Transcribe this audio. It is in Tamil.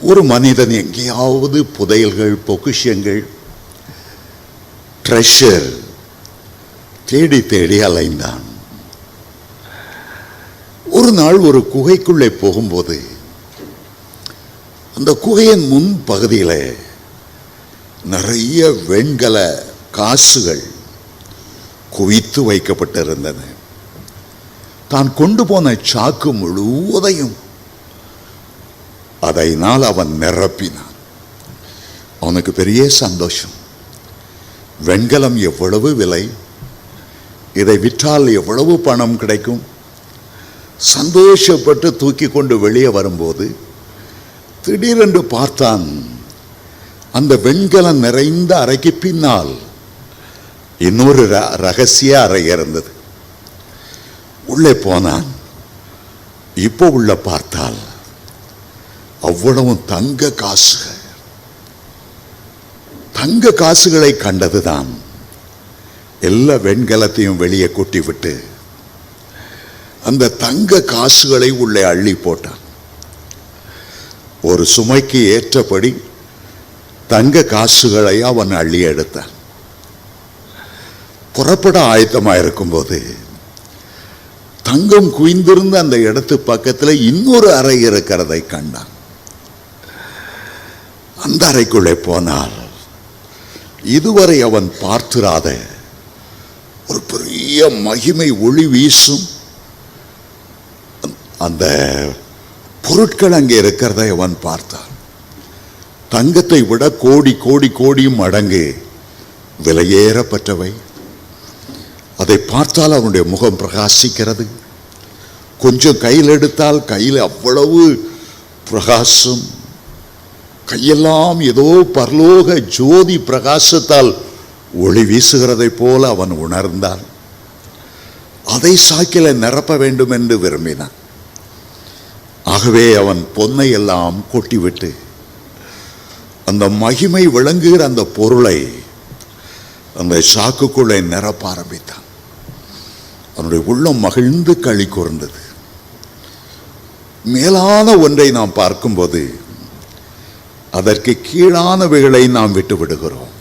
ஒரு மனிதன் எங்கேயாவது புதையல்கள், பொக்கிஷங்கள், ட்ரெஷர் தேடி தேடி அலைந்தான். ஒரு நாள் ஒரு குகைக்குள்ளே போகும்போது அந்த குகையின் முன் பகுதியில் நிறைய வெண்கல காசுகள் குவித்து வைக்கப்பட்டிருந்தன. தான் கொண்டு போன சாக்கு முழுவதையும் அதனால் அவன் நிரப்பினான். அவனுக்கு பெரிய சந்தோஷம். வெண்கலம் எவ்வளவு விலை, இதை விற்றால் எவ்வளவு பணம் கிடைக்கும். சந்தோஷப்பட்டு தூக்கி கொண்டு வெளியே வரும்போது திடீரென்று பார்த்தான், அந்த வெண்கலம் நிறைந்த அறைக்கு பின்னால் இன்னொரு ரகசிய அறை இருந்தது. உள்ளே போனான். இப்போ உள்ள பார்த்தால் அவ்வளவும் தங்க காசுகள். தங்க காசுகளை கண்டதுதான் எல்லா வெண்கலத்தையும் வெளியே கொட்டிவிட்டு அந்த தங்க காசுகளை உள்ளே அள்ளி போட்டான். ஒரு சுமைக்கு ஏற்றபடி தங்க காசுகளை அவன் அள்ளி எடுத்தான். புறப்பட ஆயத்தமாக போது தங்கம் குவிந்திருந்த அந்த இடத்து பக்கத்தில் இன்னொரு அறை இருக்கிறதை கண்டான். அந்த அறைக்குள்ளே போனால் இதுவரை அவன் பார்த்திராத ஒரு பெரிய மகிமை ஒளி வீசும் அந்த பொருட்கள் அங்கே இருக்கிறதை அவன் பார்த்தான். தங்கத்தை விட கோடி கோடி கோடி மடங்கு விலையேறப்பட்டவை. அதை பார்த்தால் அவனுடைய முகம் பிரகாசிக்கிறது. கொஞ்சம் கையில் எடுத்தால் கையில் அவ்வளவு பிரகாசம். கையெல்லாம் ஏதோ பரலோக ஜோதி பிரகாசத்தால் ஒளி வீசுகிறதை போல அவன் உணர்ந்தான். அதை சாக்கில நிரப்ப வேண்டும் என்று விரும்பினான். ஆகவே அவன் பொன்னை எல்லாம் கொட்டிவிட்டு அந்த மகிமை விளங்குகிற அந்த பொருளை அந்த சாக்குக்குள்ளே நிரப்ப ஆரம்பித்தான். அவனுடைய உள்ளம் மகிழ்ந்து களி கூர்ந்தது. மேலான ஒன்றை நாம் பார்க்கும்போது அதற்கு கீழானவைகளை நாம் விட்டு விடுகிறோம்.